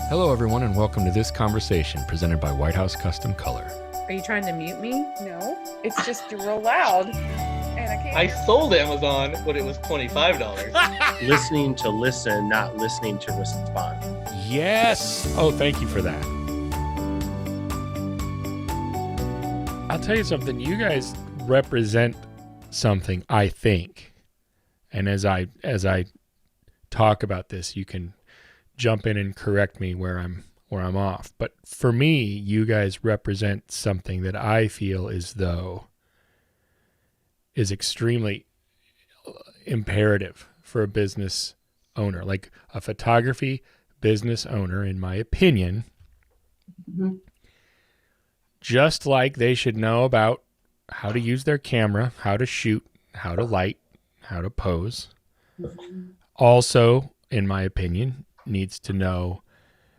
Hello, everyone, and welcome to this conversation presented by White House Custom Color. Are you trying to mute me? No, it's just real loud, and I can't. I sold Amazon, but it was $25. Listening to listen, not listening to respond. Yes. Oh, thank you for that. I'll tell you something. You guys represent something, I think. And as I talk about this, you can jump in and correct me where I'm off. But for me, you guys represent something that I feel as though is extremely imperative for a business owner, like a photography business owner, in my opinion. Mm-hmm. Just like they should know about how to use their camera, how to shoot, how to light, how to pose. Mm-hmm. Also, in my opinion, needs to know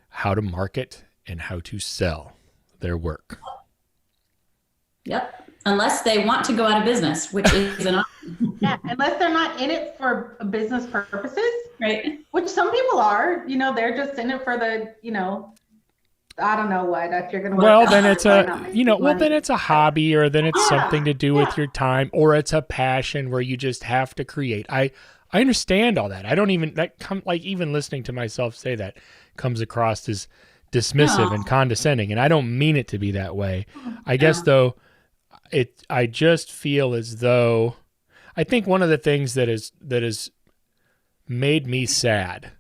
how to market and how to sell their work. Yep. Unless they want to go out of business, which is an option. Yeah, unless they're not in it for business purposes. Right. Which some people are, they're just in it for the, I don't know what, if you're going to well, then it's then it's a hobby, or then it's something to do with your time, or it's a passion where you just have to create. I understand all that. Even listening to myself say that comes across as dismissive and condescending, and I don't mean it to be that way. I guess though, I just feel as though, I think one of the things that has made me sad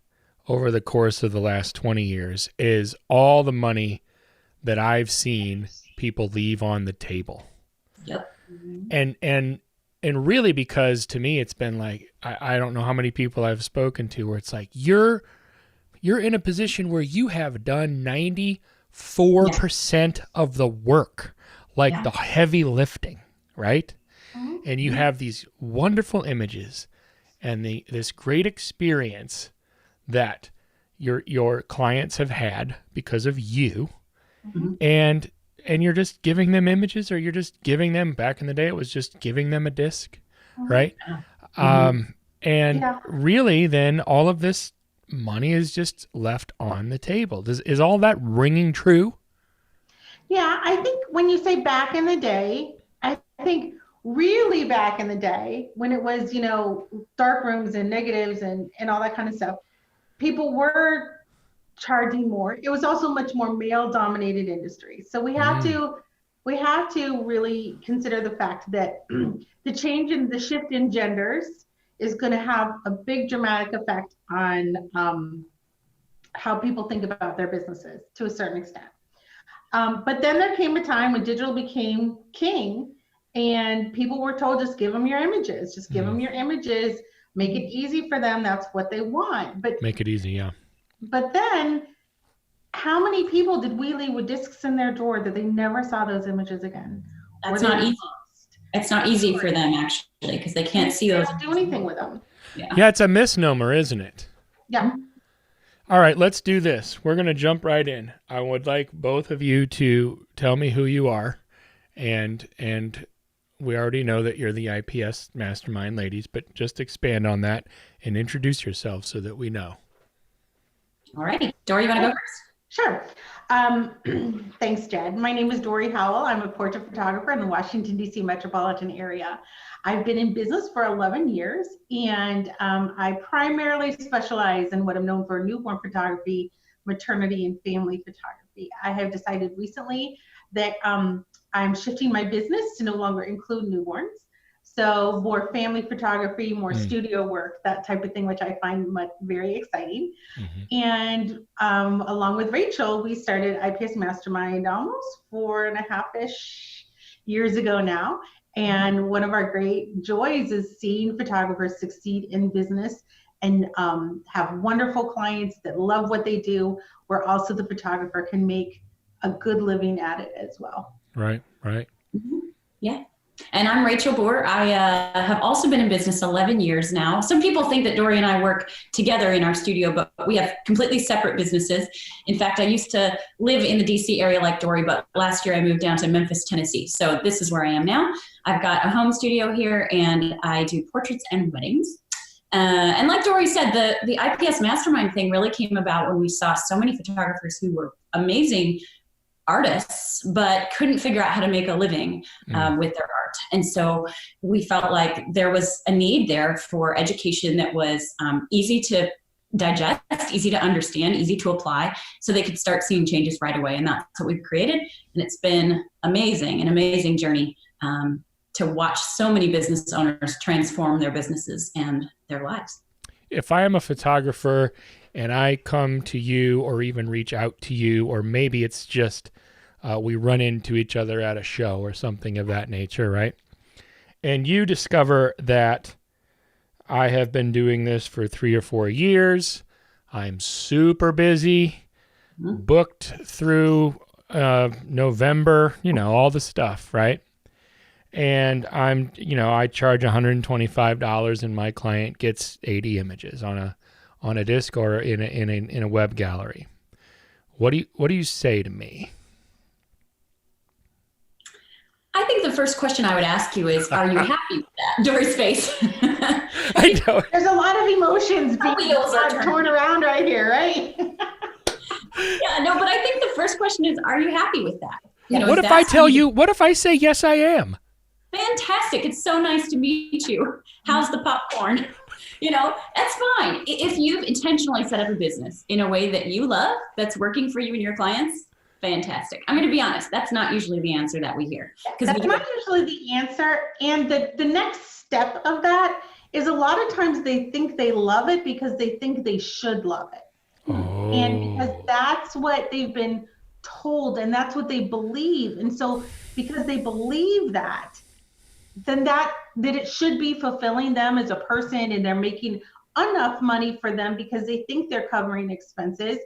over the course of the last 20 years is all the money that I've seen people leave on the table. Yep. And really, because to me, it's been like, I don't know how many people I've spoken to where it's like, you're in a position where you have done 94% of the work, like the heavy lifting, right? Mm-hmm. And you have these wonderful images and this great experience that your clients have had because of you. Mm-hmm. And you're just giving them images, or you're just giving them, back in the day, it was just giving them a disc, right? Mm-hmm. Really then all of this money is just left on the table. Is all that ringing true? Yeah, I think when you say back in the day, I think really back in the day when it was, dark rooms and negatives and all that kind of stuff, people were charging more. It was also much more male-dominated industry. So we have to really consider the fact that the shift in genders is going to have a big dramatic effect on how people think about their businesses to a certain extent. But then there came a time when digital became king, and people were told, just give them your images, make it easy for them. That's what they want. But make it easy, yeah. But then, how many people did we leave with discs in their drawer that they never saw those images again? That's not easy. It's not easy for them, actually, because they can't see those. They don't do anything with them. Yeah, it's a misnomer, isn't it? Yeah. All right, let's do this. We're going to jump right in. I would like both of you to tell me who you are, and we already know that you're the IPS Mastermind ladies, but just expand on that and introduce yourselves so that we know. All right. Dorie, you want to go first? Sure. Thanks, Jed. My name is Dorie Howell. I'm a portrait photographer in the Washington, D.C. metropolitan area. I've been in business for 11 years, and I primarily specialize in what I'm known for: newborn photography, maternity, and family photography. I have decided recently that I'm shifting my business to no longer include newborns. So more family photography, more studio work, that type of thing, which I find very exciting. Mm-hmm. And along with Rachel, we started IPS Mastermind almost 4.5-ish years ago now. And one of our great joys is seeing photographers succeed in business and have wonderful clients that love what they do, where also the photographer can make a good living at it as well. Right. Mm-hmm. Yeah. And I'm Rachael Boer. I have also been in business 11 years now. Some people think that Dorie and I work together in our studio, but we have completely separate businesses. In fact, I used to live in the DC area like Dorie, but last year I moved down to Memphis, Tennessee. So this is where I am now. I've got a home studio here, and I do portraits and weddings. And like Dorie said, the IPS Mastermind thing really came about when we saw so many photographers who were amazing artists, but couldn't figure out how to make a living with their art. And so we felt like there was a need there for education that was easy to digest, easy to understand, easy to apply, so they could start seeing changes right away. And that's what we've created. And it's been amazing, an amazing journey to watch so many business owners transform their businesses and their lives. If I am a photographer and I come to you or even reach out to you, or maybe it's just we run into each other at a show or something of that nature, right? And you discover that I have been doing this for 3 or 4 years. I'm super busy, booked through November, all the stuff, right? And I charge $125 and my client gets 80 images on a disc or in a web gallery. What do you say to me? I think the first question I would ask you is, are you happy with that? Dorie's face. I know. There's a lot of emotions being torn around right here, right? Yeah, no, but I think the first question is, are you happy with that? What if I tell you, what if I say, yes, I am? Fantastic. It's so nice to meet you. How's the popcorn? That's fine. If you've intentionally set up a business in a way that you love, that's working for you and your clients, fantastic. I'm going to be honest. That's not usually the answer that we hear. That's not usually the answer. And the next step of that is a lot of times they think they love it because they think they should love it. Oh. And because that's what they've been told and that's what they believe. And so because they believe that, then that it should be fulfilling them as a person and they're making enough money for them because they think they're covering expenses,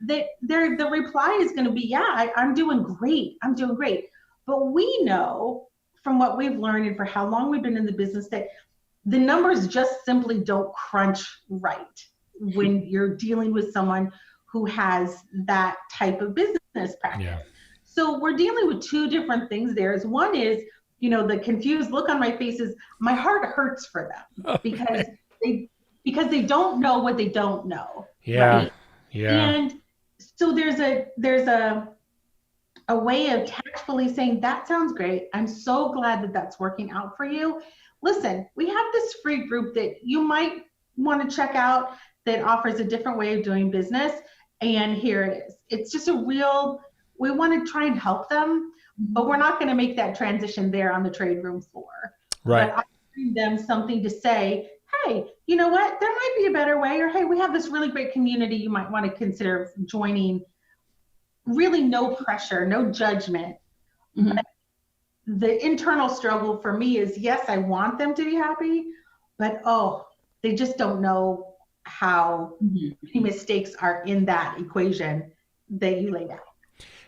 that the reply is going to be, yeah, I'm doing great. I'm doing great. But we know from what we've learned and for how long we've been in the business that the numbers just simply don't crunch right when you're dealing with someone who has that type of business practice. Yeah. So we're dealing with two different things there. One is, the confused look on my face is my heart hurts for them because they don't know what they don't know. Yeah. Right? Yeah. And so there's a way of tactfully saying, that sounds great. I'm so glad that that's working out for you. Listen, we have this free group that you might want to check out that offers a different way of doing business. And here it is. It's just we want to try and help them, but we're not going to make that transition there on the trade room floor. Right. But offering them something to say, hey, you know what, there might be a better way, or hey, we have this really great community you might want to consider joining. Really no pressure, no judgment. Mm-hmm. The internal struggle for me is, yes, I want them to be happy, but they just don't know how many mistakes are in that equation that you laid out.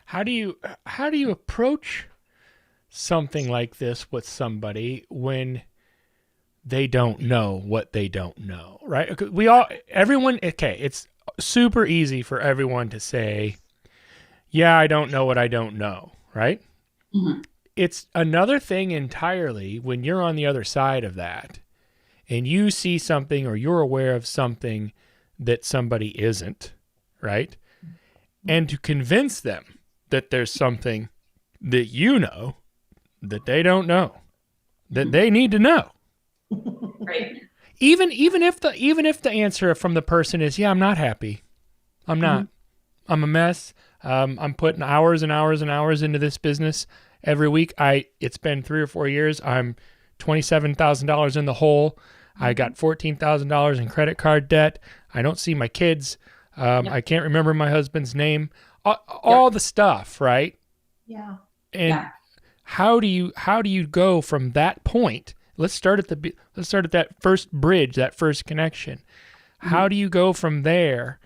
How do you approach something like this with somebody when they don't know what they don't know, right? It's super easy for everyone to say, yeah, I don't know what I don't know, right? Mm-hmm. It's another thing entirely when you're on the other side of that and you see something or you're aware of something that somebody isn't, right? And to convince them that there's something that you know that they don't know, that they need to know. Right. Even if the answer from the person is, yeah, I'm not happy. I'm not. I'm a mess. I'm putting hours and hours and hours into this business every week. It's been 3 or 4 years. I'm $27,000 in the hole. I got $14,000 in credit card debt. I don't see my kids. I can't remember my husband's name. All the stuff, right? Yeah. And how do you go from that point? Let's start at that first bridge, that first connection. How do you go from there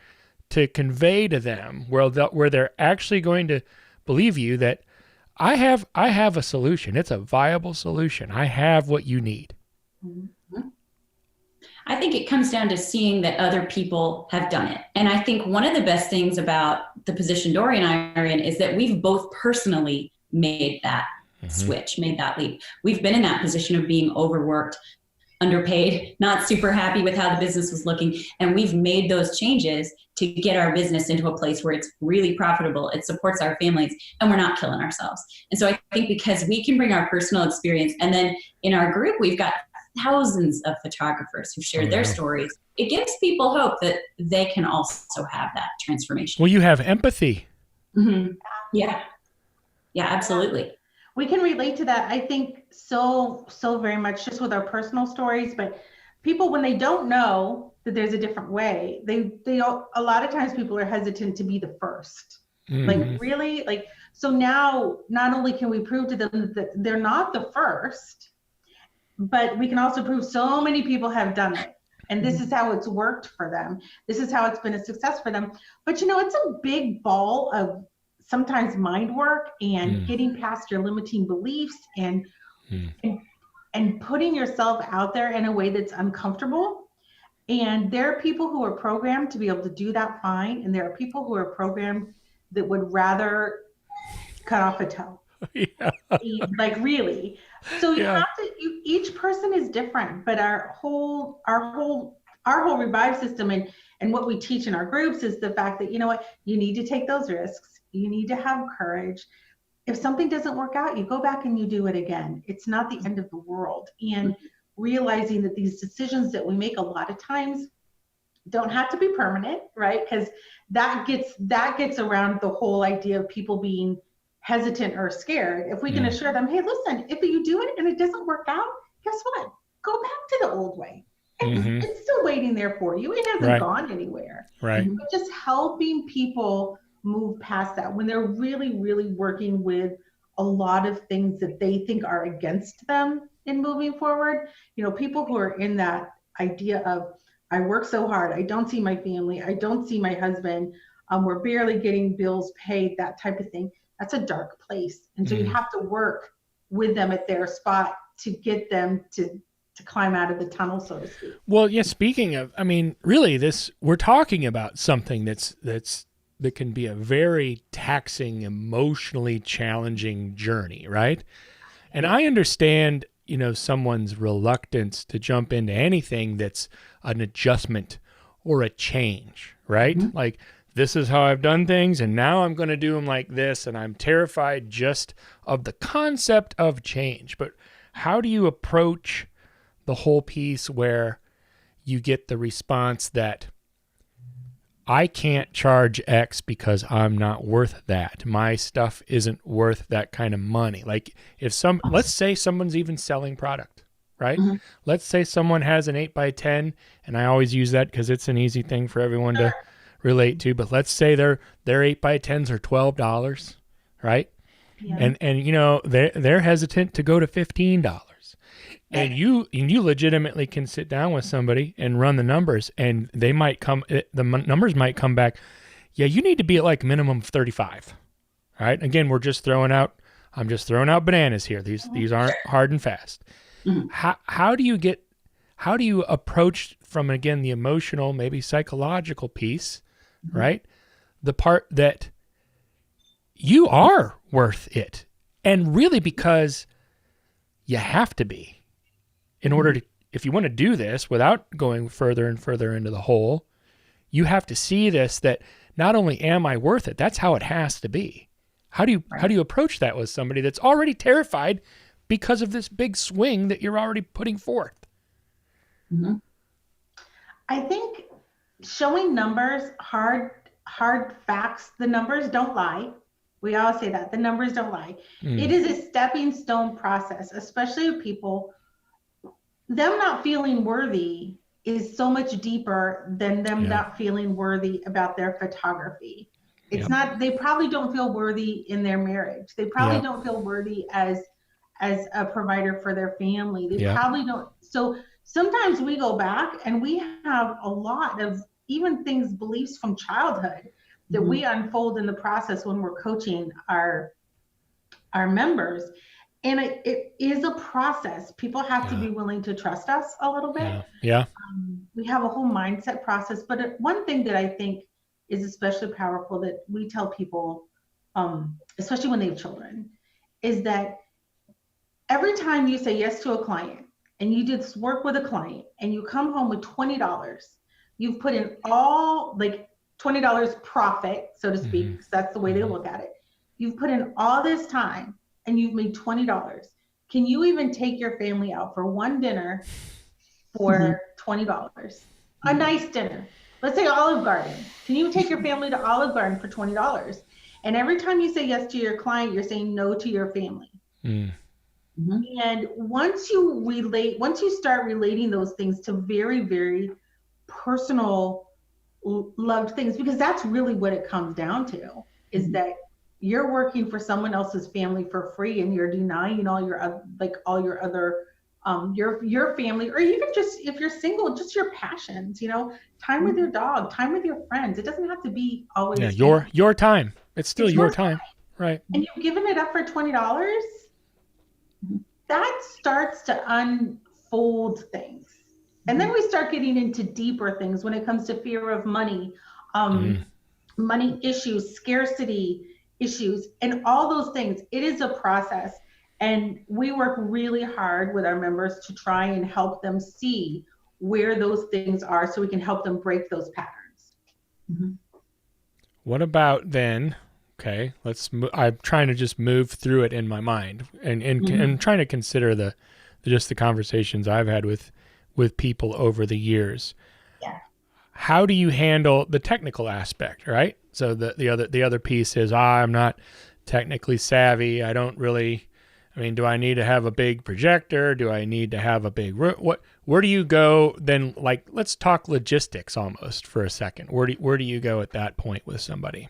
to convey to them where they're actually going to believe you that I have a solution. It's a viable solution. I have what you need. Mm-hmm. I think it comes down to seeing that other people have done it. And I think one of the best things about the position Dorie and I are in is that we've both personally made that switch, made that leap. We've been in that position of being overworked underpaid, not super happy with how the business was looking. And we've made those changes to get our business into a place where it's really profitable. It supports our families and we're not killing ourselves. And so I think because we can bring our personal experience, and then in our group, we've got thousands of photographers who shared their stories. It gives people hope that they can also have that transformation. Well, you have empathy. Mm-hmm. Yeah. Yeah, absolutely. We can relate to that, I think, so very much just with our personal stories. But people, when they don't know that there's a different way, they a lot of times people are hesitant to be the first. Like, really? Like, so now not only can we prove to them that they're not the first, but we can also prove so many people have done it. And this is how it's worked for them. This is how it's been a success for them. But, you know, it's a big ball of sometimes mind work and getting past your limiting beliefs and putting yourself out there in a way that's uncomfortable. And there are people who are programmed to be able to do that fine. And there are people who are programmed that would rather cut off a toe. Yeah. Like, really. So you have to, each person is different, but our whole Revive system and what we teach in our groups is the fact that, you know what, you need to take those risks. You need to have courage. If something doesn't work out, you go back and you do it again. It's not the end of the world. And realizing that these decisions that we make a lot of times don't have to be permanent, right? Because that gets around the whole idea of people being hesitant or scared. If we can assure them, hey, listen, if you do it and it doesn't work out, guess what? Go back to the old way. It's still waiting there for you. It hasn't gone anywhere. Right. But just helping people move past that when they're really, really working with a lot of things that they think are against them in moving forward. You know, people who are in that idea of, I work so hard, I don't see my family, I don't see my husband, we're barely getting bills paid, that type of thing. That's a dark place. And so you have to work with them at their spot to get them to climb out of the tunnel, so to speak. Well, yeah, speaking of, I mean, really we're talking about something that can be a very taxing, emotionally challenging journey, right? And I understand, you know, someone's reluctance to jump into anything that's an adjustment or a change, right? Like, this is how I've done things, and now I'm going to do them like this, and I'm terrified just of the concept of change. But how do you approach the whole piece where you get the response that I can't charge X because I'm not worth that. My stuff isn't worth that kind of money. Like, let's say someone's even selling product, right? Let's say someone has an 8x10, and I always use that because it's an easy thing for everyone to relate to. But let's say their 8x10s are $12, right? Yeah. And you know, they're hesitant to go to $15. And you legitimately can sit down with somebody and run the numbers, and the numbers might come back. Yeah, you need to be at like minimum 35. All right. Again, I'm just throwing out bananas here. These aren't hard and fast. How do you approach from, again, the emotional, maybe psychological piece, right? The part that you are worth it, and really because you have to be. In order to, if you want to do this without going further and further into the hole, you have to see this, that not only am I worth it, that's how it has to be. How do you approach that with somebody that's already terrified because of this big swing that you're already putting forth? I think showing numbers, hard facts, the numbers don't lie. We always say that, the numbers don't lie. It is a stepping stone process, especially with people. Them not feeling worthy is so much deeper than them not feeling worthy about their photography. It's not, they probably don't feel worthy in their marriage. They probably don't feel worthy as a provider for their family. They probably don't. So sometimes we go back and we have a lot of even beliefs from childhood that we unfold in the process when we're coaching our members. And it is a process. People have to be willing to trust us a little bit. We have a whole mindset process. But one thing that I think is especially powerful that we tell people, especially when they have children, is that every time you say yes to a client, and you did this work with a client and you come home with $20, you've put in all like $20 profit, so to speak, because that's the way they look at it. You've put in all this time and you've made $20. Can you even take your family out for one dinner for $20? A nice dinner. Let's say Olive Garden. Can you take your family to Olive Garden for $20? And every time you say yes to your client, you're saying no to your family. And once you start relating those things to very, very personal, loved things, because that's really what it comes down to, is that you're working for someone else's family for free and you're denying all your other your family, or even just if you're single, just your passions, time with your dog, time with your friends. It doesn't have to be always your time. It's still your time. Right. And you've given it up for $20. That starts to unfold things. And then we start getting into deeper things when it comes to fear of money, money issues, scarcity issues, and all those things. It is a process. And we work really hard with our members to try and help them see where those things are so we can help them break those patterns. What about then? Okay, I'm trying to just move through it in my mind and trying to consider the conversations I've had with people over the years. Yeah. How do you handle the technical aspect, right? So the other piece is I'm not technically savvy. I don't really. I mean, do I need to have a big projector? Do I need to have a big room? Where do you go then? Like, let's talk logistics almost for a second. Where do you go at that point with somebody?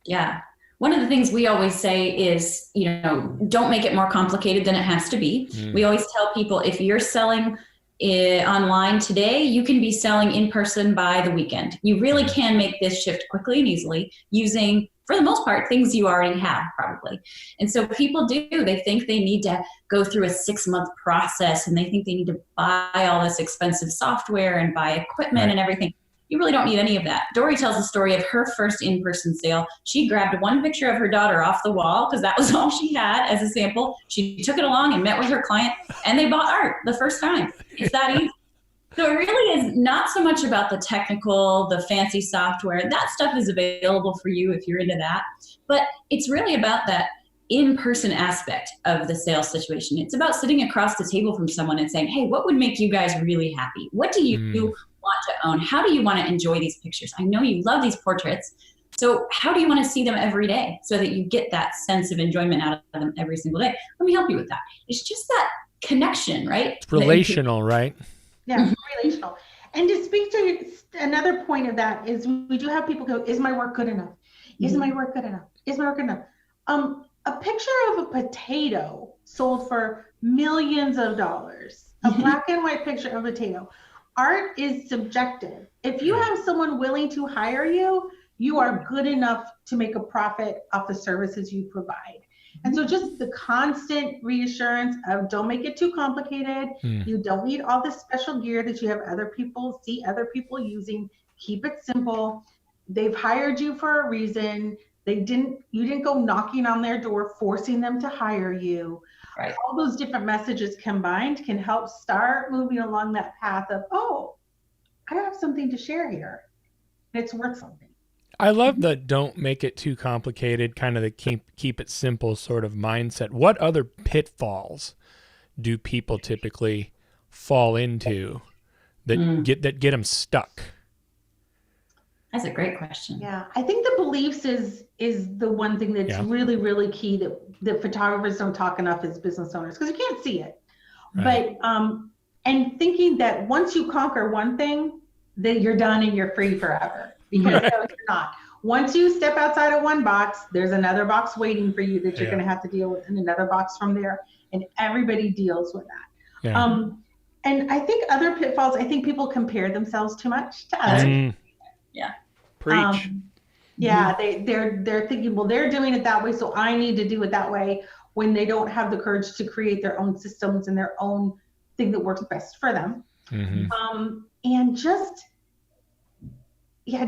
Yeah. One of the things we always say is, don't make it more complicated than it has to be. We always tell people, if you're selling online today, you can be selling in person by the weekend. You really can make this shift quickly and easily using, for the most part, things you already have probably. And so people they think they need to go through a 6-month process and they think they need to buy all this expensive software and buy equipment and everything. You really don't need any of that. Dorie tells the story of her first in-person sale. She grabbed one picture of her daughter off the wall because that was all she had as a sample. She took it along and met with her client and they bought art the first time. It's that easy. So it really is not so much about the technical, the fancy software. That stuff is available for you if you're into that. But it's really about that in-person aspect of the sales situation. It's about sitting across the table from someone and saying, hey, what would make you guys really happy? What do you want to own? How do you want to enjoy these pictures? I know you love these portraits. So how do you want to see them every day so that you get that sense of enjoyment out of them every single day? Let me help you with that. It's just that connection, right? It's relational, right? Yeah, relational. And to speak to another point of that is we do have people go, is my work good enough? Is my work good enough? Is my work good enough? A picture of a potato sold for millions of dollars, a black and white picture of a potato. Art is subjective. If you have someone willing to hire you, you are good enough to make a profit off the services you provide. And so just the constant reassurance of don't make it too complicated. You don't need all this special gear that you have other people using. Keep it simple. They've hired you for a reason. You didn't go knocking on their door, forcing them to hire you. Right. All those different messages combined can help start moving along that path of, oh, I have something to share here. It's worth something. I love the don't make it too complicated, kind of the keep it simple sort of mindset. What other pitfalls do people typically fall into that get them stuck? That's a great question. Yeah, I think the beliefs is the one thing that's really, really key that photographers don't talk enough as business owners, because you can't see it. Right. But and thinking that once you conquer one thing, that you're done and you're free forever. Because no, you're not. Once you step outside of one box, there's another box waiting for you that you're going to have to deal with, and another box from there, and everybody deals with that. Yeah. And I think other pitfalls, I think people compare themselves too much to others. Yeah. Preach. Yeah, they're thinking, well, they're doing it that way, so I need to do it that way, when they don't have the courage to create their own systems and their own thing that works best for them. And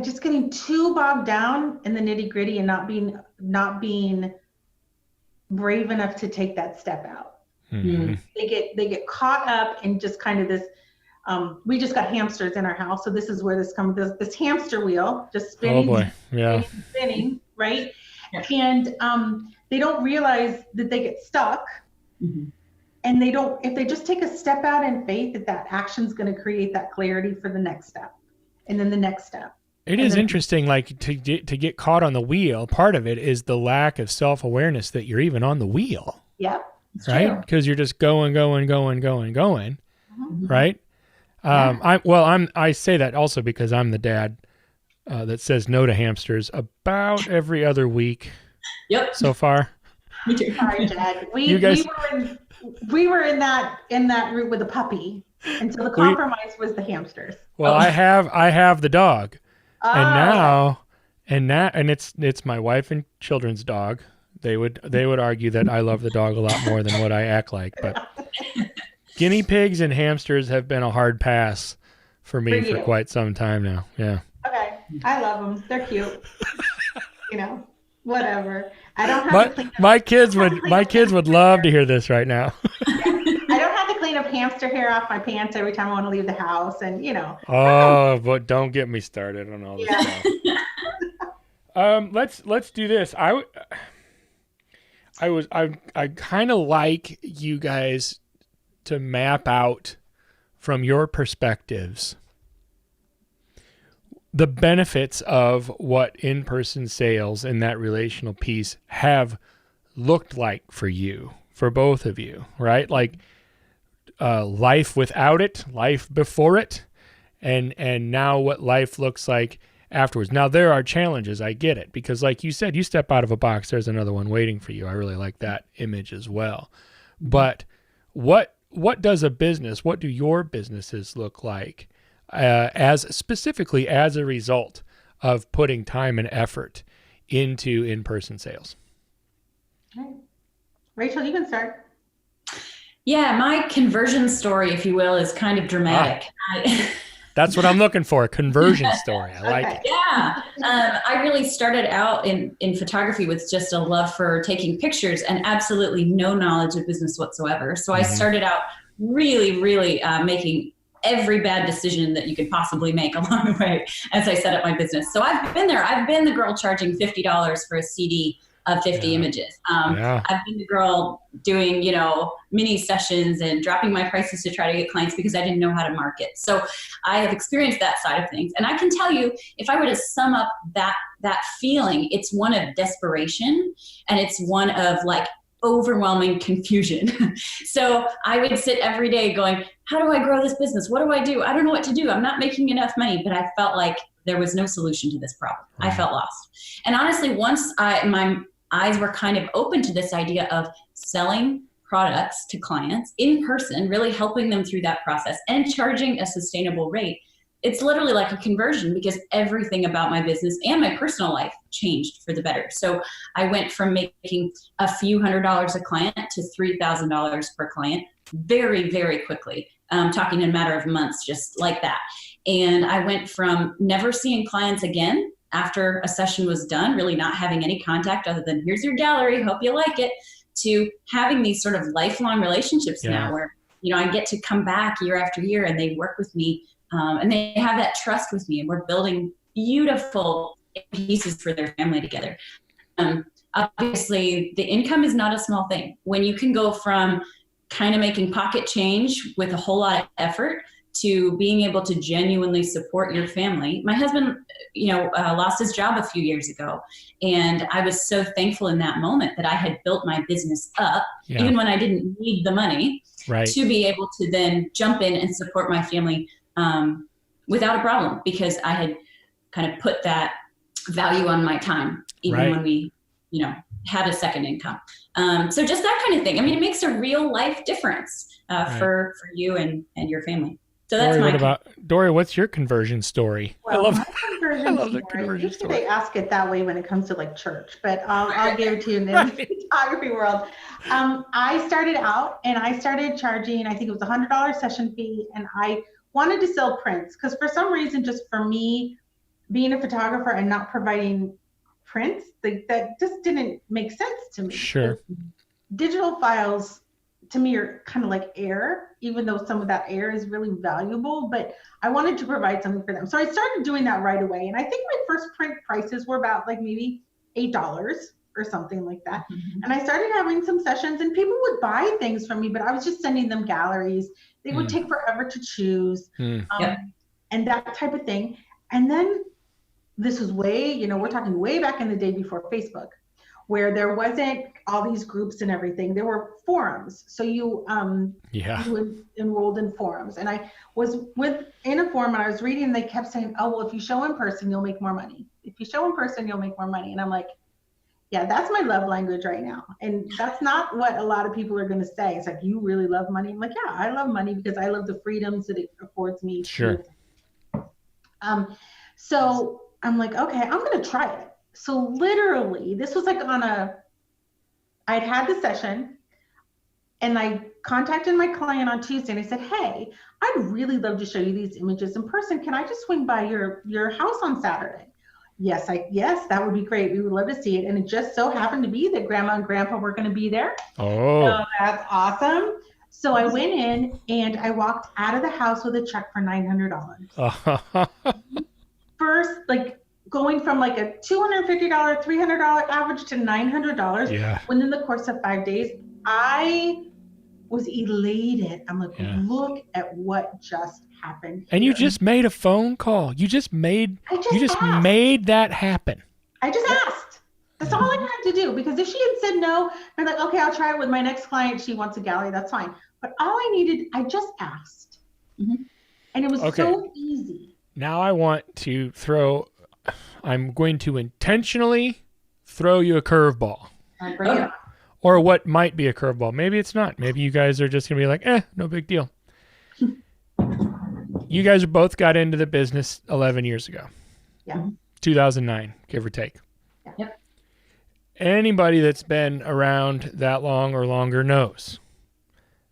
just getting too bogged down in the nitty gritty and not being brave enough to take that step out. Mhm. They get caught up in just kind of this. We just got hamsters in our house, so this is where this comes. This hamster wheel just Oh spinning, boy. Yeah. spinning, right? Yeah. And they don't realize that they get stuck, Mhm. and they don't. If they just take a step out in faith, that action's going to create that clarity for the next step, and then the next step. It And is then- interesting, like to get caught on the wheel. Part of it is the lack of self-awareness that you're even on the wheel, Yep. It's right? true. Because you're just going, Mhm. right? Yeah. I say that also because I'm the dad that says no to hamsters about every other week Yep. so far. Me too. Sorry, Dad. You guys- We were in that route with a puppy until the compromise was the hamsters. Well, Oh. I have the dog, Oh, and it's my wife and children's dog. They would argue that I love the dog a lot more than what I act like, but guinea pigs and hamsters have been a hard pass for me For for you. quite some time now. Yeah. okay. I love them. They're cute. Whatever. I don't have to clean up. My kids would love to hear this right now. I don't have to clean up hamster hair off my pants every time I want to leave the house, and Oh, but don't get me started on all this Yeah. stuff. Let's do this. I kind of like you guys to map out from your perspectives the benefits of what in-person sales and that relational piece have looked like for you, for both of you, right? Like life without it, life before it, and now what life looks like afterwards. Now there are challenges, I get it, because like you said, you step out of a box, there's another one waiting for you. I really like that image as well. But what does a business, what do your businesses look like as specifically as a result of putting time and effort into in-person sales? Okay. Rachel, you can start. Yeah, my conversion story, if you will, is kind of dramatic. That's what I'm looking for, a conversion story. I like Okay. it. Yeah, I really started out in photography with just a love for taking pictures and absolutely no knowledge of business whatsoever. So I started out really, really making every bad decision that you could possibly make along the way as I set up my business. So I've been there. I've been the girl charging $50 for a CD of 50 images. Yeah. I've been the girl doing, mini sessions and dropping my prices to try to get clients because I didn't know how to market. So I have experienced that side of things. And I can tell you, if I were to sum up that feeling, it's one of desperation and it's one of like overwhelming confusion. So I would sit every day going, how do I grow this business? What do I do? I don't know what to do. I'm not making enough money, but I felt like there was no solution to this problem. I felt lost. And honestly, once my eyes were kind of open to this idea of selling products to clients in person, really helping them through that process and charging a sustainable rate, it's literally like a conversion because everything about my business and my personal life changed for the better. So I went from making a few $100s a client to $3,000 per client very, very quickly, talking in a matter of months, just like that. And I went from never seeing clients again after a session was done, really not having any contact other than here's your gallery, hope you like it, to having these sort of lifelong relationships now where, I get to come back year after year and they work with me and they have that trust with me and we're building beautiful pieces for their family together. Obviously, the income is not a small thing. When you can go from kind of making pocket change with a whole lot of effort to being able to genuinely support your family. My husband, lost his job a few years ago. And I was so thankful in that moment that I had built my business up, even when I didn't need the money, to be able to then jump in and support my family without a problem because I had kind of put that value on my time, even when we, had a second income. So just that kind of thing. I mean, it makes a real life difference for you and your family. So that's Dorie, what's your conversion story? Well, I my conversion love the story, conversion usually story. they ask it that way when it comes to like church, but I'll give it to you in the photography world. I started out and I started charging, I think it was $100 session fee, and I wanted to sell prints because for some reason, just for me, being a photographer and not providing prints, that just didn't make sense to me. Sure. Digital files to me are kind of like air, even though some of that air is really valuable, but I wanted to provide something for them. So I started doing that right away. And I think my first print prices were about like maybe $8 or something like that. Mhm. And I started having some sessions and people would buy things from me, but I was just sending them galleries. They would take forever to choose and that type of thing. And then this was way, we're talking way back in the day before Facebook, where there wasn't all these groups and everything. There were forums. So you enrolled in forums. And I was in a forum and I was reading and they kept saying, oh, well, if you show in person, you'll make more money. If you show in person, you'll make more money. And I'm like, yeah, that's my love language right now. And that's not what a lot of people are going to say. It's like, you really love money. I'm like, yeah, I love money because I love the freedoms that it affords me. Sure. So I'm like, okay, I'm going to try it. So literally, this was like I'd had the session and I contacted my client on Tuesday and I said, hey, I'd really love to show you these images in person. Can I just swing by your house on Saturday? Yes, that would be great. We would love to see it. And it just so happened to be that Grandma and Grandpa were going to be there. Oh, So that's awesome. So I went in and I walked out of the house with a check for $900. First, like going from like a $250, $300 average to $900 yeah. within the course of 5 days. I was elated. I'm like, look at what just happened. And you just made a phone call. You just made that happen. I just asked. That's all I had to do, because if she had said no, I'm like, okay, I'll try it with my next client. She wants a gallery. That's fine. But all I needed, I just asked. Mm-hmm. And it was so easy. Now I'm going to intentionally throw you a curveball. Bring it on. Or what might be a curveball. Maybe it's not. Maybe you guys are just going to be like, no big deal. You guys both got into the business 11 years ago. Yeah. 2009, give or take. Yeah. Yep. Anybody that's been around that long or longer knows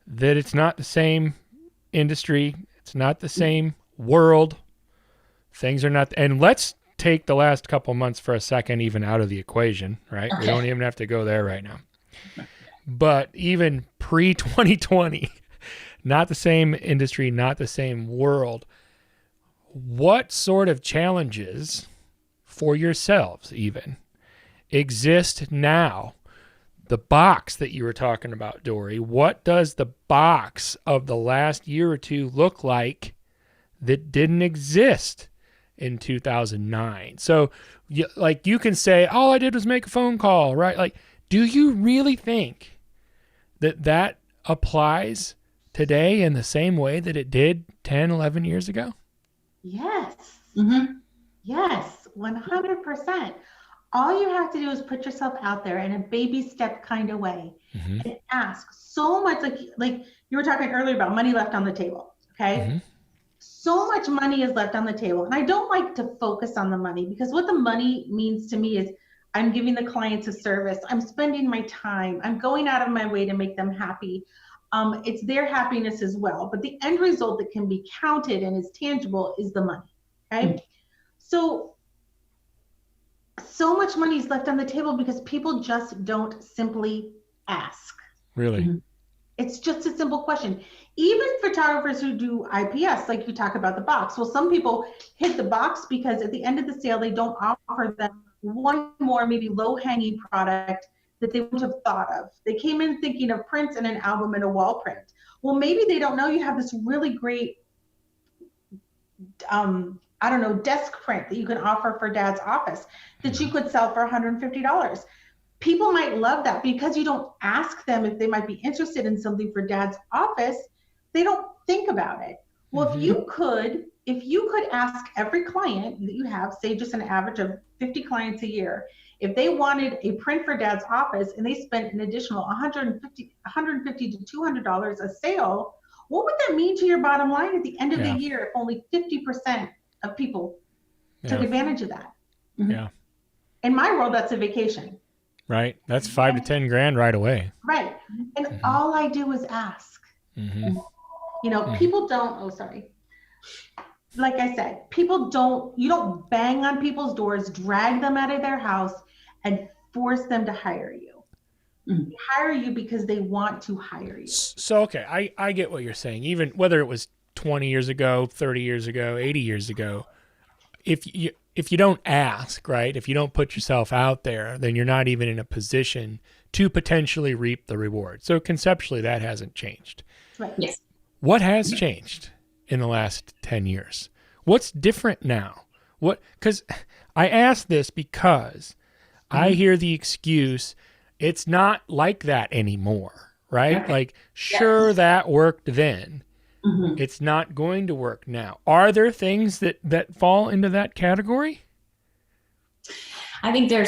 that it's not the same industry. It's not the same world. Things are not. And let's take the last couple months for a second even out of the equation, right? Okay. We don't even have to go there right now. But even pre-2020, not the same industry, not the same world. What sort of challenges for yourselves even exist now? The box that you were talking about, Dorie, what does the box of the last year or two look like that didn't exist in 2009? So you can say, all I did was make a phone call, right? Like, do you really think that applies today in the same way that it did 10, 11 years ago? Yes. Mm-hmm. Yes, 100%. All you have to do is put yourself out there in a baby step kind of way and ask so much. Like you were talking earlier about money left on the table. Okay. Mm-hmm. So much money is left on the table. And I don't like to focus on the money, because what the money means to me is I'm giving the clients a service. I'm spending my time. I'm going out of my way to make them happy. It's their happiness as well. But the end result that can be counted and is tangible is the money. Okay. Mm-hmm. So much money is left on the table because people just don't simply ask. Really? Mm-hmm. It's just a simple question. Even photographers who do IPS, like you talk about the box. Well, some people hit the box because at the end of the sale, they don't offer them one more maybe low-hanging product that they wouldn't have thought of. They came in thinking of prints and an album and a wall print. Well, maybe they don't know you have this really great, desk print that you can offer for Dad's office that you could sell for $150. People might love that because you don't ask them if they might be interested in something for Dad's office. They don't think about it. Well, if you could ask every client that you have, say just an average of 50 clients a year, if they wanted a print for Dad's office and they spent an additional $150 to $200 a sale, what would that mean to your bottom line at the end of the year if only 50% of people took advantage of that? Mm-hmm. Yeah. In my world, that's a vacation. Right. That's $5 to 10 grand right away. Right. And all I do is ask. Mm-hmm. People don't, like I said, you don't bang on people's doors, drag them out of their house and force them to hire you. Mhm. They hire you because they want to hire you. So, okay, I get what you're saying. Even whether it was 20 years ago, 30 years ago, 80 years ago, if you don't ask, right? If you don't put yourself out there, then you're not even in a position to potentially reap the reward. So conceptually, that hasn't changed. Right. Yes. What has changed in the last 10 years? What's different now? Because I ask this because I hear the excuse, it's not like that anymore, right? Okay. Like, sure, that worked then. Mhm. It's not going to work now. Are there things that fall into that category? I think there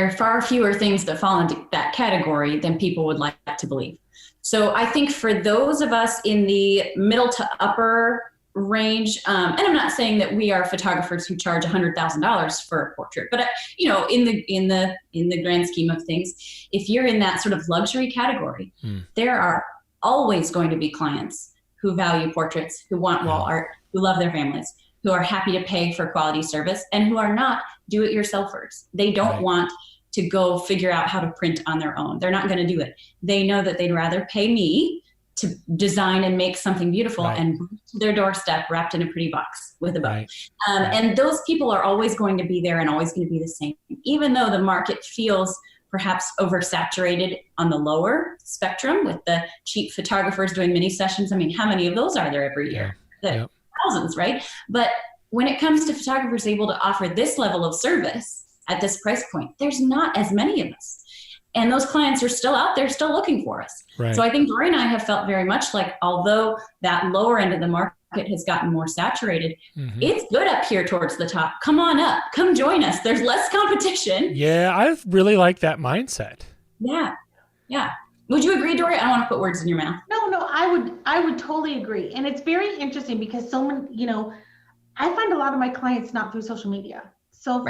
are far fewer things that fall into that category than people would like to believe. So I think for those of us in the middle to upper range, and I'm not saying that we are photographers who charge $100,000 for a portrait, but in the grand scheme of things, if you're in that sort of luxury category, there are always going to be clients who value portraits, who want wall art, who love their families, who are happy to pay for quality service, and who are not do-it-yourselfers. They don't want to go figure out how to print on their own. They're not going to do it. They know that they'd rather pay me to design and make something beautiful and bring it to their doorstep wrapped in a pretty box with a bow. And those people are always going to be there and always going to be the same, even though the market feels perhaps oversaturated on the lower spectrum with the cheap photographers doing mini sessions. I mean, how many of those are there every year? Thousands, right? But when it comes to photographers able to offer this level of service at this price point, there's not as many of us. And those clients are still out there, still looking for us. Right. So I think Dorie and I have felt very much like, although that lower end of the market has gotten more saturated, it's good up here towards the top. Come on up, come join us. There's less competition. Yeah, I really like that mindset. Yeah. Would you agree, Dorie? I don't want to put words in your mouth. No, I would totally agree. And it's very interesting because someone, I find a lot of my clients not through social media. So,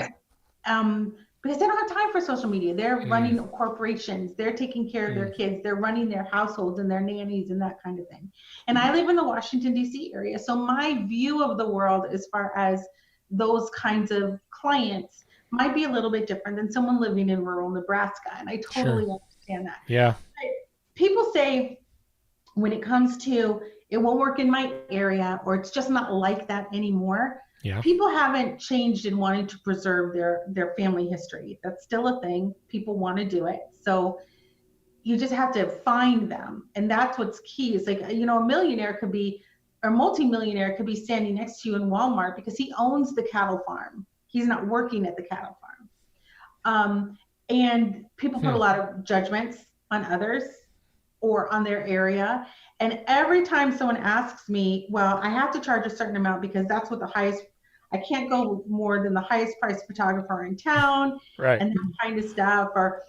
because they don't have time for social media. They're running corporations, they're taking care of their kids, they're running their households and their nannies and that kind of thing. And I live in the Washington, D.C. area. So my view of the world as far as those kinds of clients might be a little bit different than someone living in rural Nebraska. And I totally understand that. Yeah. But people say when it comes to it won't work in my area or it's just not like that anymore. Yeah. People haven't changed in wanting to preserve their family history. That's still a thing. People want to do it. So you just have to find them. And that's what's key. It's like, a millionaire could be, or multimillionaire could be standing next to you in Walmart because he owns the cattle farm. He's not working at the cattle farm. And people put a lot of judgments on others or on their area. And every time someone asks me, well, I have to charge a certain amount because that's what I can't go more than the highest priced photographer in town, and that kind of stuff. Or,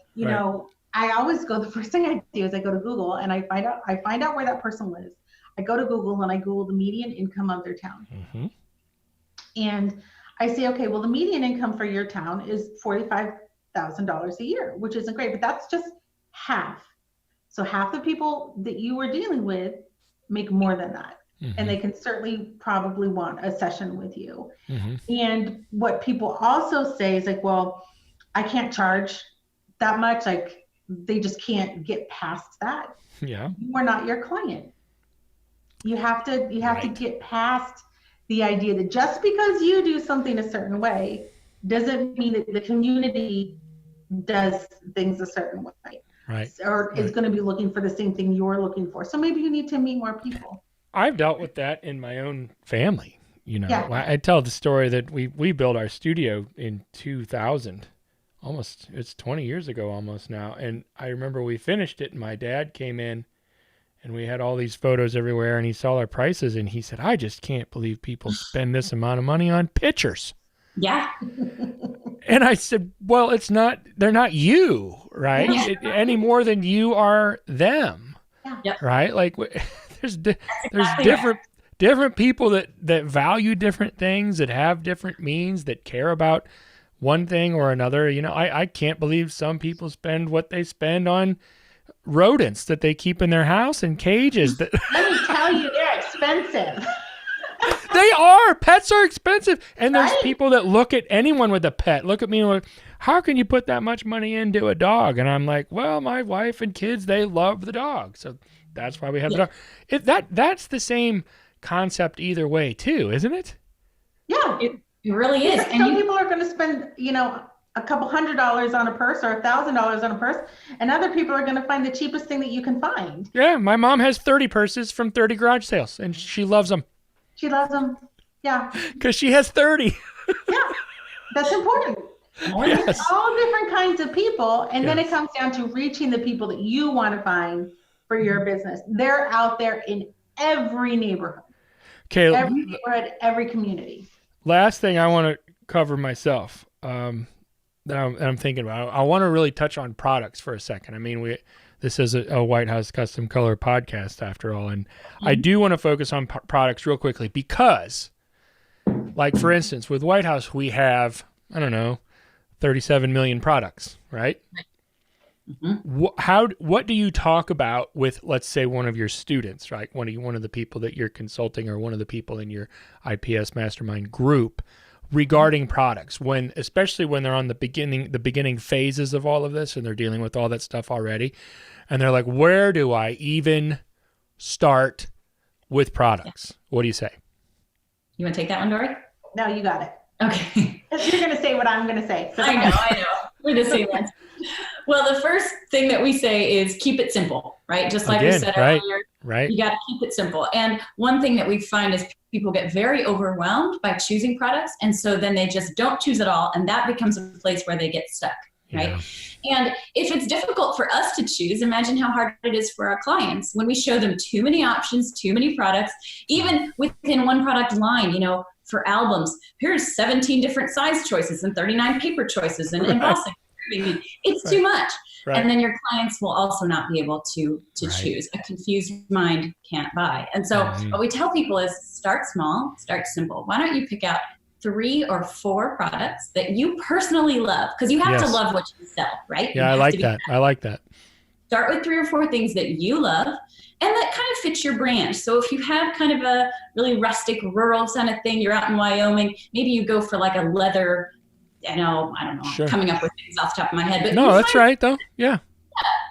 I always go, the first thing I do is I go to Google and I find out where that person lives. I go to Google and I Google the median income of their town. And I say, okay, well, the median income for your town is $45,000 a year, which isn't great, but that's just half. So half the people that you are dealing with make more than that. And they can certainly probably want a session with you. And what people also say is like, well, I can't charge that much. Like they just can't get past that. Yeah. You are not your client. You have to get past the idea that just because you do something a certain way doesn't mean that the community does things a certain way. Or is going to be looking for the same thing you're looking for. So maybe you need to meet more people. I've dealt with that in my own family. I tell the story that we built our studio in 2000. It's 20 years ago almost now. And I remember we finished it and my dad came in and we had all these photos everywhere and he saw our prices and he said, I just can't believe people spend this amount of money on pictures. Yeah. And I said, well, they're not you, right? Any more than you are them, right? Like there's different people that value different things, that have different means, that care about one thing or another. I can't believe some people spend what they spend on rodents that they keep in their house in cages. Let me tell you, they're expensive. They are. Pets are expensive. And there's people that look at anyone with a pet. Look at me. how can you put that much money into a dog? And I'm like, well, my wife and kids, they love the dog. So that's why we have the dog. That's the same concept either way too, isn't it? Yeah. It really is. And some people are going to spend, a couple $100 on a purse or $1,000 on a purse, and other people are going to find the cheapest thing that you can find. Yeah, my mom has 30 purses from 30 garage sales, and she loves them. She loves them. Yeah. Because she has 30. Yeah, that's important. Yes. It's all different kinds of people, and then Yes. it comes down to reaching the people that you want to find for your business. They're out there in every neighborhood, Okay, every community. last thing I want to cover myself that I'm thinking about. I want to really touch on products for a second. I mean, this is a White House Custom Color podcast after all, and I do want to focus on products real quickly because, like for instance, with White House we have 37 million products, right? Mm-hmm. What do you talk about with, let's say, one of your students, right? One of the people that you're consulting, or one of the people in your IPS Mastermind group, regarding products, especially when they're on the beginning phases of all of this and they're dealing with all that stuff already, and they're like, where do I even start with products? What do you say? You want to take that one, Dorie? No, you got it. Okay. You're going to say what I'm going to say. I know. We're the same ones. Well, the first thing that we say is keep it simple, right? Just like we said earlier, right. You got to keep it simple. And one thing that we find is people get very overwhelmed by choosing products. And so then they just don't choose at all. And that becomes a place where they get stuck, right? Yeah. And if it's difficult for us to choose, imagine how hard it is for our clients when we show them too many options, too many products, even within one product line, for albums, here's 17 different size choices and 39 paper choices and embossing. It's too much. Right. And then your clients will also not be able to choose. A confused mind can't buy. And so what we tell people is start small, start simple. Why don't you pick out 3 or 4 products that you personally love? Because you have to love what you sell, right? Yeah, I like that. I like that. Start with 3 or 4 things that you love and that kind of fits your brand. So if you have kind of a really rustic, rural kind of thing, you're out in Wyoming, maybe you go for like a leather, I don't know, coming up with things off the top of my head. But no, that's right, though. Yeah.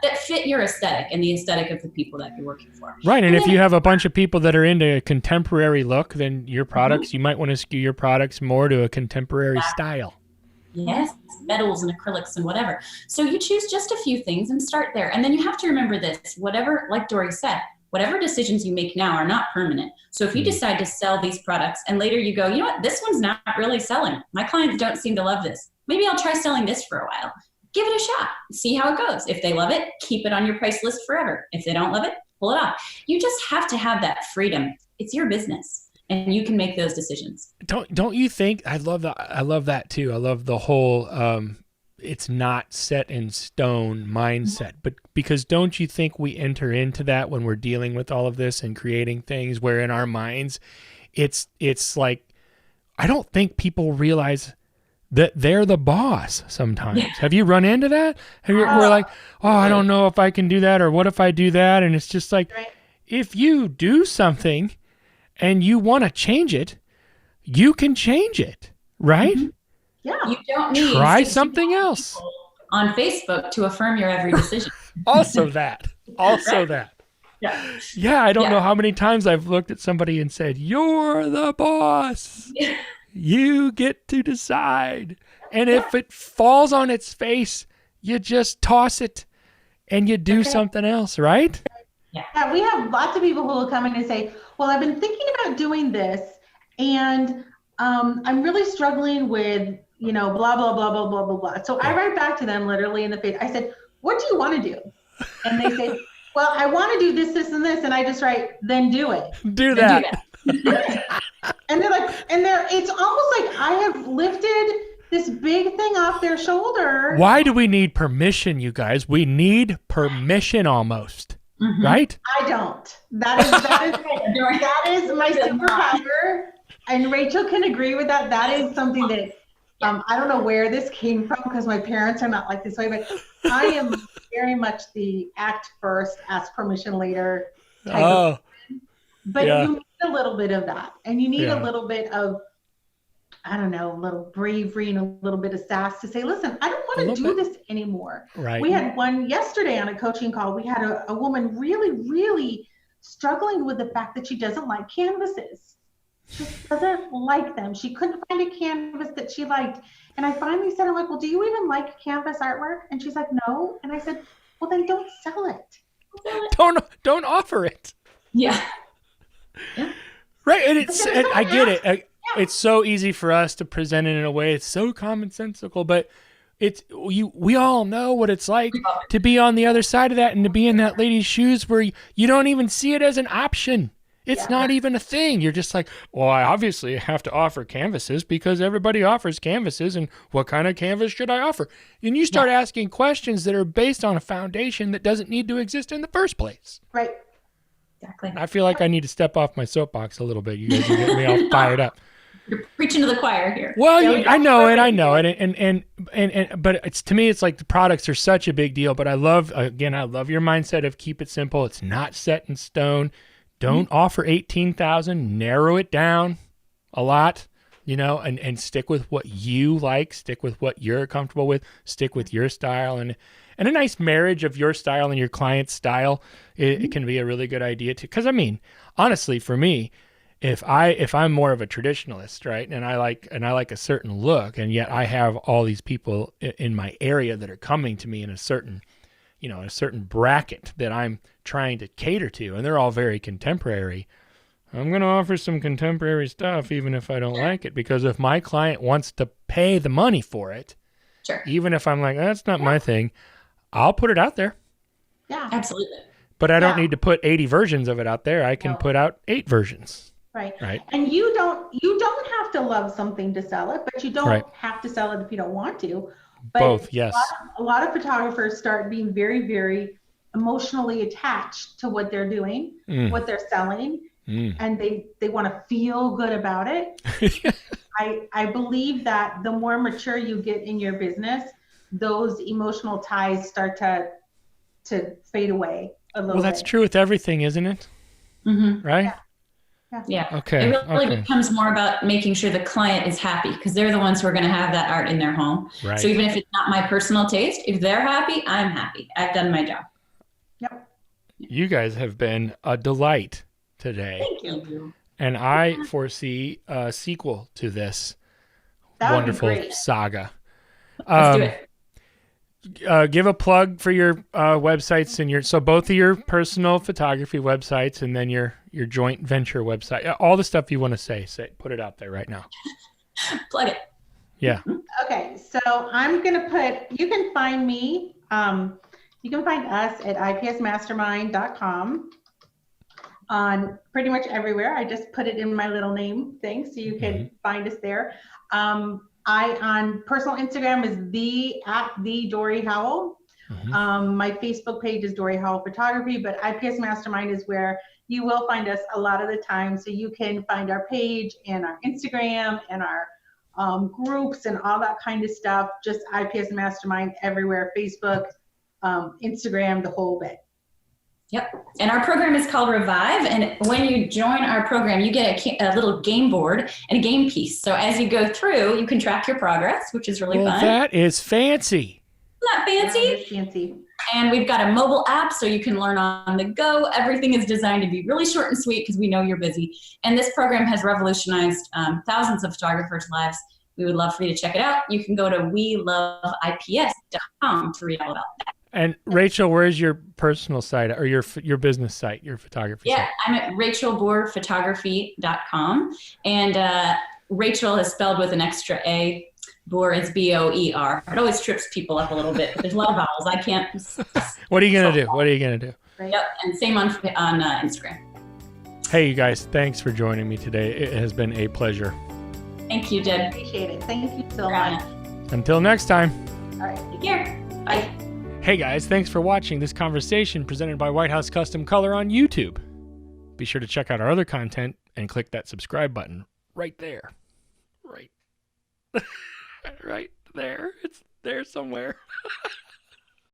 That fit your aesthetic and the aesthetic of the people that you're working for. Right, and if you have a bunch of people that are into a contemporary look, then your products, you might want to skew your products more to a contemporary style. Yes, metals and acrylics and whatever. So you choose just a few things and start there. And then you have to remember this, whatever, like Dorie said, whatever decisions you make now are not permanent. So if you decide to sell these products and later you go, you know what, this one's not really selling. My clients don't seem to love this. Maybe I'll try selling this for a while. Give it a shot. See how it goes. If they love it, keep it on your price list forever. If they don't love it, pull it off. You just have to have that freedom. It's your business. And you can make those decisions. Don't you think? I love that too. I love the whole it's not set in stone mindset. But because don't you think we enter into that when we're dealing with all of this and creating things where in our minds it's like I don't think people realize that they're the boss sometimes. Yeah. Have you run into that? We're like, I don't know if I can do that, or what if I do that? And it's just like, if you do something and you want to change it, you can change it, right? Mm-hmm. Yeah. You don't need try something else on Facebook to affirm your every decision. Also that. Yeah, I don't know how many times I've looked at somebody and said, "You're the boss. You get to decide." And if it falls on its face, you just toss it and you do something else, right? Yeah, we have lots of people who will come in and say, well, I've been thinking about doing this and I'm really struggling with, blah, blah, blah, blah, blah, blah, blah. So I write back to them literally in the face. I said, what do you want to do? And they say, well, I want to do this, this, and this. And I just write, then do it. Do that. And they're like, it's almost like I have lifted this big thing off their shoulder. Why do we need permission, you guys? We need permission almost. Mm-hmm. Right? I don't. That is my superpower. And Rachael can agree with that. That is something that I don't know where this came from because my parents are not like this way, but I am very much the act first, ask permission later type of person. But you need a little bit of that. And you need a little bit of I don't know, a little bravery and a little bit of sass to say, listen, I don't want to do this anymore. Right. We had one yesterday on a coaching call. We had a woman really, really struggling with the fact that she doesn't like canvases. She doesn't like them. She couldn't find a canvas that she liked. And I finally said, I'm like, well, do you even like canvas artwork? And she's like, no. And I said, well, then don't sell it. Don't offer it. Yeah. Right. And I get it. It's so easy for us to present it in a way. It's so commonsensical, but we all know what it's like to be on the other side of that and to be in that lady's shoes where you don't even see it as an option. It's not even a thing. You're just like, well, I obviously have to offer canvases because everybody offers canvases, and what kind of canvas should I offer? And you start asking questions that are based on a foundation that doesn't need to exist in the first place. Right. Exactly. I feel like I need to step off my soapbox a little bit. You guys are getting me all fired up. You're preaching to the choir here. Well, I know it, but to me, it's like the products are such a big deal. But I love your mindset of keep it simple. It's not set in stone. Don't offer 18,000. Narrow it down a lot, and stick with what you like. Stick with what you're comfortable with. Stick with your style, and a nice marriage of your style and your client's style. It can be a really good idea too. Because honestly, for me, if I'm more of a traditionalist, right, and I like a certain look, and yet I have all these people in my area that are coming to me in a certain bracket that I'm trying to cater to, and they're all very contemporary. I'm going to offer some contemporary stuff even if I don't like it, because if my client wants to pay the money for it, sure, even if I'm like, that's not my thing, I'll put it out there. Yeah, absolutely. But I don't need to put 80 versions of it out there. I can put out 8 versions. Right. Right. And you don't have to love something to sell it, but you don't have to sell it if you don't want to. But both, yes. A lot of photographers start being very, very emotionally attached to what they're doing, what they're selling, and they want to feel good about it. I believe that the more mature you get in your business, those emotional ties start to fade away a little bit. Well, that's true with everything, isn't it? Mm-hmm. Right? Yeah. Okay. It really becomes more about making sure the client is happy, because they're the ones who are going to have that art in their home. Right. So even if it's not my personal taste, if they're happy, I'm happy. I've done my job. Yep. You guys have been a delight today. Thank you. And I foresee a sequel to this wonderful saga. Let's do it. Give a plug for your websites and so both of your personal photography websites and then your joint venture website. All the stuff you want to say, put it out there right now. Plug it. Yeah. Okay, so I'm gonna you can find me, you can find us at ipsmastermind.com on pretty much everywhere. I just put it in my little name thing, so you can find us there. On personal Instagram is the Dorie Howell. My Facebook page is Dorie Howell Photography, but IPS Mastermind is where you will find us a lot of the time. So you can find our page and our Instagram and our groups and all that kind of stuff. Just IPS Mastermind everywhere, Facebook, Instagram, the whole bit. Yep. And our program is called Revive. And when you join our program, you get a little game board and a game piece. So as you go through, you can track your progress, which is really fun. That is fancy. Isn't that fancy? Yeah, it's fancy. And we've got a mobile app so you can learn on the go. Everything is designed to be really short and sweet because we know you're busy. And this program has revolutionized thousands of photographers' lives. We would love for you to check it out. You can go to weloveips.com to read all about that. And Rachel, where's your personal site or your business site, your photography site? Yeah, I'm at rachaelboerphotography.com. And Rachel is spelled with an extra A. Boer is B-O-E-R. It always trips people up a little bit. There's a lot of vowels. I can't. What are you going to do? What are you going to do? Yep, and same on Instagram. Hey, you guys, thanks for joining me today. It has been a pleasure. Thank you, Jed. Appreciate it. Thank you so much. Until next time. All right. Take care. Bye. Hey guys, thanks for watching this conversation presented by White House Custom Color on YouTube. Be sure to check out our other content and click that subscribe button right there. Right. Right there. It's there somewhere.